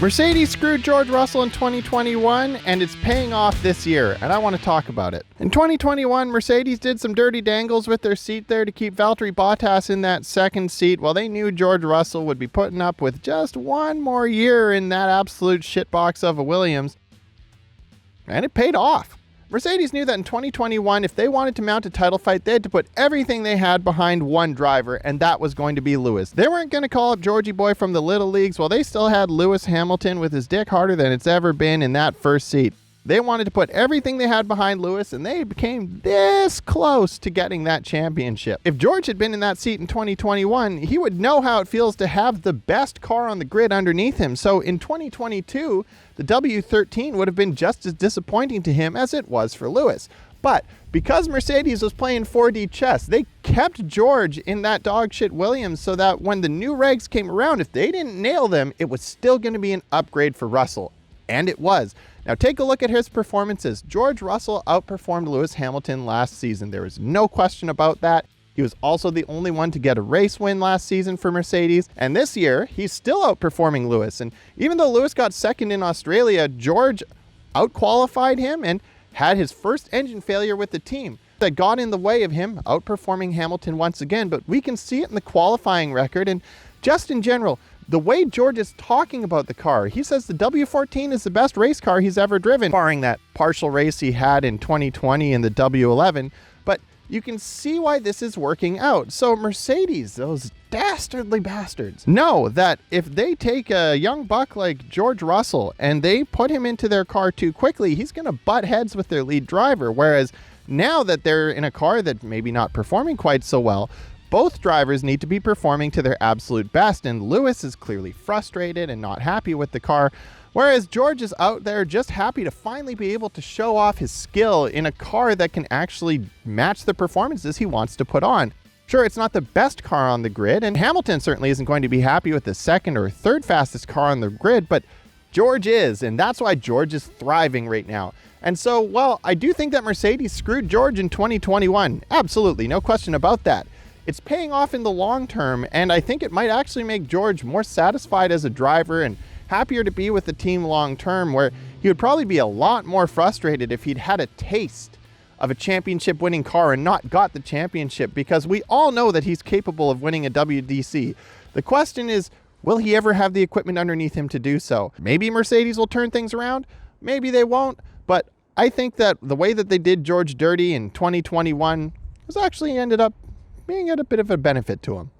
Mercedes screwed George Russell in 2021, and it's paying off this year, and I want to talk about it. In 2021, Mercedes did some dirty dangles with their seat there to keep Valtteri Bottas in that second seat, while they knew George Russell would be putting up with just one more year in that absolute shitbox of a Williams, and it paid off. Mercedes knew that in 2021, if they wanted to mount a title fight, they had to put everything they had behind one driver, and that was going to be Lewis. They weren't going to call up Georgie Boy from the Little Leagues while they still had Lewis Hamilton with his dick harder than it's ever been in that first seat. They wanted to put everything they had behind Lewis, and they became this close to getting that championship. If George had been in that seat in 2021, he would know how it feels to have the best car on the grid underneath him. So in 2022, the W13 would have been just as disappointing to him as it was for Lewis. But because Mercedes was playing 4D chess, they kept George in that dogshit Williams so that when the new regs came around, if they didn't nail them, it was still going to be an upgrade for Russell. And it was. Now take a look at his performances. George Russell outperformed Lewis Hamilton last season. There is no question about that. He was also the only one to get a race win last season for Mercedes. And this year, he's still outperforming Lewis. And even though Lewis got second in Australia, George outqualified him and had his first engine failure with the team that got in the way of him outperforming Hamilton once again. But we can see it in the qualifying record. And just in general, the way George is talking about the car, he says the W14 is the best race car he's ever driven, barring that partial race he had in 2020 in the W11. But you can see why this is working out. So Mercedes, those dastardly bastards, know that if they take a young buck like George Russell and they put him into their car too quickly, he's going to butt heads with their lead driver. Whereas now that they're in a car that maybe not performing quite so well, both drivers need to be performing to their absolute best, and Lewis is clearly frustrated and not happy with the car, whereas George is out there just happy to finally be able to show off his skill in a car that can actually match the performances he wants to put on. Sure, it's not the best car on the grid, and Hamilton certainly isn't going to be happy with the second or third fastest car on the grid, but George is, and that's why George is thriving right now. And so, while I do think that Mercedes screwed George in 2021, absolutely, no question about that. It's paying off in the long term, and I think it might actually make George more satisfied as a driver and happier to be with the team long term, where he would probably be a lot more frustrated if he'd had a taste of a championship winning car and not got the championship, because we all know that he's capable of winning a WDC. The question is, will he ever have the equipment underneath him to do so? Maybe Mercedes will turn things around, maybe they won't, but I think that the way that they did George dirty in 2021 was actually ended up being at a bit of a benefit to him.